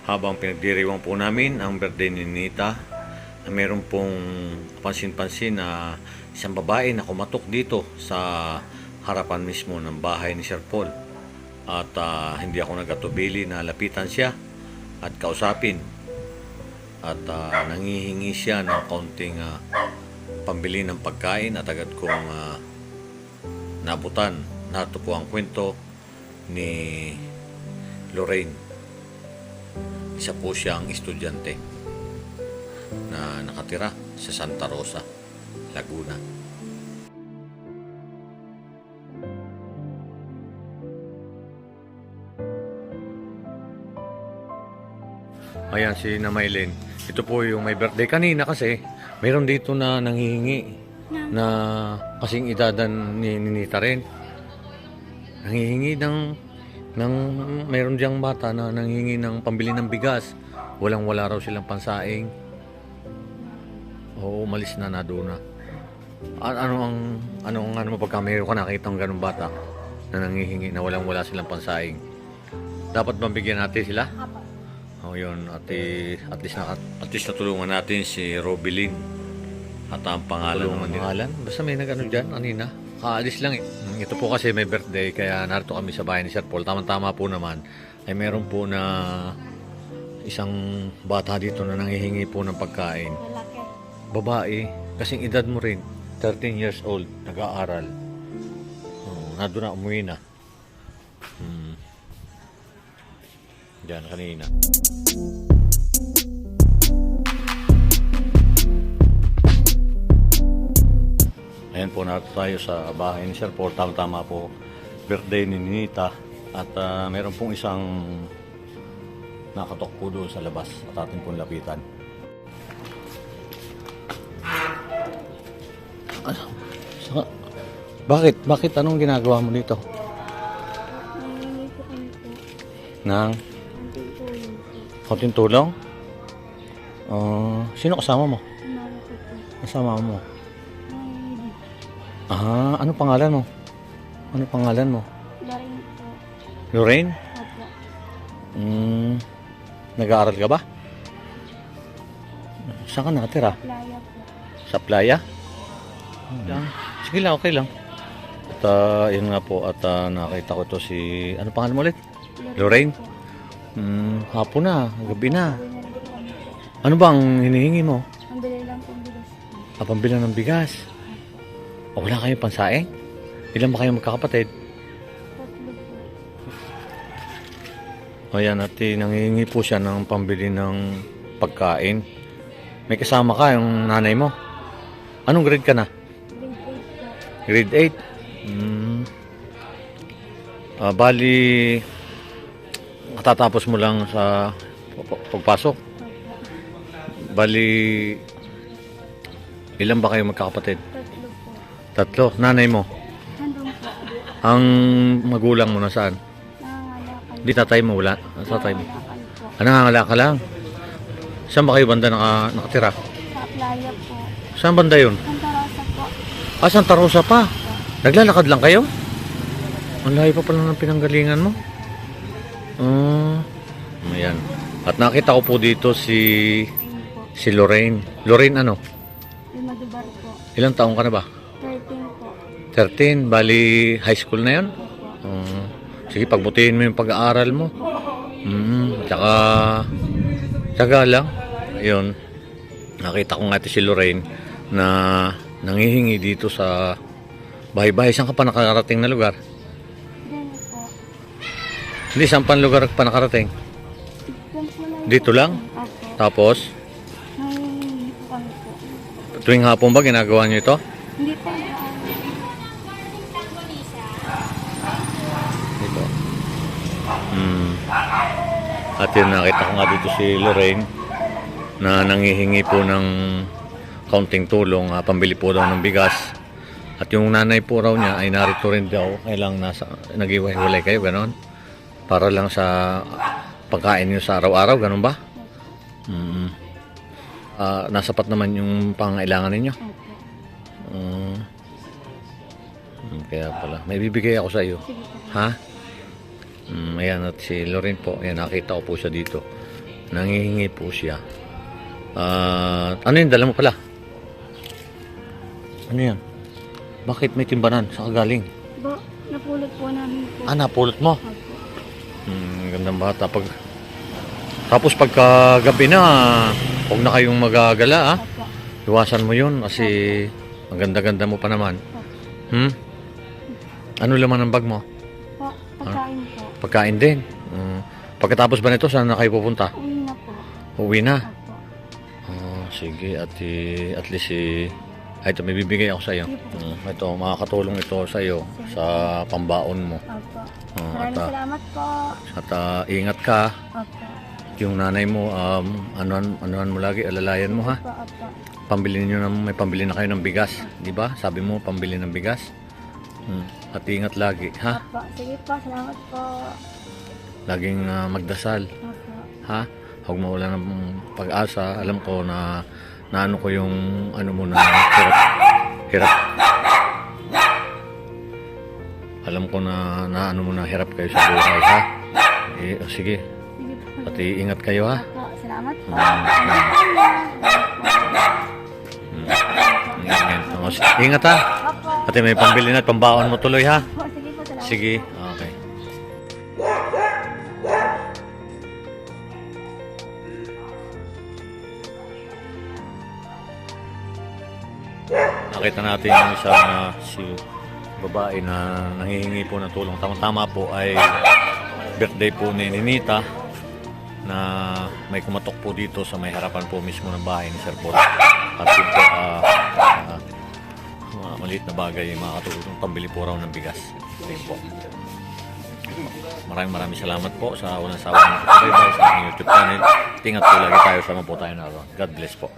habang pinagdiriwang po namin ang birthday ni Nita, na meron pong pansin-pansin na isang babae na kumatok dito sa harapan mismo ng bahay ni Sir Paul. At hindi ako nagatubili na lapitan siya at kausapin. At nangihingi siya ng kaunting pambili ng pagkain at agad kong nabutan. Nato po ang kwento ni Lorraine. Isa po siyang estudyante na nakatira sa Santa Rosa, Laguna. Ayan si Namaylin. Ito po yung may birthday kanina kasi mayroon dito na nanghihingi na kasing edadan ni Nita rin. Nanghihingi mayroon diyang bata na nanghihingi ng pambili ng bigas. Walang-wala raw silang pansaing. Oo, umalis na doon na. Ano pagka mayroon ka nakita ng ganung bata na nanghihingi na walang-wala silang pansaing? Dapat bang bigyan natin sila? Oh, yun. At least natulungan natin si Robilyn. At ang pangalan. Basta may nag-ano dyan, kanina. Kaalis lang eh. Ito po kasi may birthday, kaya narito kami sa bahay ni Sir Paul. Tamang-tama po naman. Ay meron po na isang bata dito na nanghihingi po ng pagkain. Babae. Kasing edad mo rin. 13 years old. Nag-aaral. Nado na, umuwi na. Diyan, kanina. Ayan po, narito tayo sa bahay ni Sir Paul. Tama po, birthday ni Nita. At meron pong isang nakatok po doon sa labas at atin pong lapitan. Bakit? Anong ginagawa mo dito? Nang konting tulong? Sino kasama mo? Kasama mo? Ano pangalan mo? Lorraine po. Lorraine? Opo. Nag-aaral ka ba? Saan ka nakatira? Playa po. Sa playa? Sige lang, okay lang. At yun nga po, at nakita ko to si, ano pangalan mo ulit? Lorraine? Hapon na, gabi na. Ano bang hinihingi mo? Pambili lang po bigas. Pambili ng bigas. Wala kayong pansaing? Ilan ba kayong magkakapatid? 3 po. Ayan, at nangihingi po siya ng pambili ng pagkain. May kasama ka, yung nanay mo. Anong grade ka na? Grade 8 po. Grade 8. Bali, katatapos mo lang sa pagpasok. Bali, ilan ba kayo magkakapatid? 3 po. 3. Nanay mo? Nandun po. Ang magulang mo nasaan? Nangangalakan. Di tatay mo wala? Sa tatay mo? Nangangalakan po. Nangangala ka lang? Saan ba kayo banda nakatira? Sa playa po. Saan banda yun? Santa Rosa po. Santa Rosa pa? Naglalakad lang kayo? Ang layo pa pala ng pinanggalingan mo. Ayan. At nakita ko po dito si Lorraine. Lorraine ano? Madubar po. Ilang taong ka na ba? 13 po. 13. Bali high school na yan? Sige, pagbutihin mo yung pag-aaral mo. Tsaka lang. Ayun. Nakita ko nga si Lorraine na nanghihingi dito sa bahay-bahay. Saan ka pa nakarating na lugar? Diyan po. Hindi, saan pa lugar ka pa nakarating? Dito lang? Opo. Tapos, Nangihingi po kami po. tuwing hapon ba ginagawa niyo ito? Hindi po. Dito. At yun, nakita ko nga dito si Lorraine na nanghihingi po ng kaunting tulong, pambili po daw ng bigas. At yung nanay po raw niya ay narito rin daw, kailang nag-iwalay kayo, gano'n? Para lang sa pagkain niyo sa araw-araw, gano'n ba? Nasapat naman yung pangailangan ninyo? Kaya pala, may bibigay ako sa iyo. Sige po. Ha? Ayan, at si Lorraine po, ayan, nakita ko po siya dito. Nangihingi po siya. Ano yun? Dala mo pala? Ano yan? Bakit may timbanan? Saan ka galing? Ba, napulot po namin po. Napulot mo? Opo. Gandang bata. Tapos pagka gabi na, huwag na kayong magagala, ah. Opo. Iwasan mo yun kasi ang ganda-ganda mo pa naman. Opo. Ano laman ng bag mo? Po, pagkain po. Pagkain din. Pagkatapos ba nito, saan na kayo pupunta? Uwi na po. Uwi na? Opo. Sige, at least ay, ito, may bibigay ako sa iyo. Ito, makakatulong ito sa iyo sa pambaon mo. Opo. At, Maraming salamat po. at ingat ka. Opo. Yung nanay mo, anuhan mo lagi, alalayan mo ha. Opo, opo. Pambili niyo may pambili na kayo ng bigas, di ba? Sabi mo, pambili ng bigas. At ingat lagi, ha? Opo. Sige po, salamat po. Laging magdasal, Opo. ha? Huwag mawala ng pag-asa. Alam ko na ano ko yung ano mo na hirap. Alam ko na ano mo na hirap kayo sa buhay, ha? Sige. Sige po. At ingat kayo, ha? Opo, salamat po. Ingat, ha? Opo. At may pambili na at pambaon mo tuloy, ha? Opo, sige po, salamat. Sige, okay. Nakita natin yung isang si babae na nanghihingi po ng tulong. Tama-tama po ay birthday po ni Ninita na may kumatok po dito sa may harapan po mismo ng bahay ni Sir Paul. At yun po, maliit na bagay makakatulong pambili po raw ng bigas. Ayun po. Maraming salamat po sa walang sawa ng pagsubaybay sa aking YouTube channel. Tingat po lagi tayo, sama po tayo na. God bless po.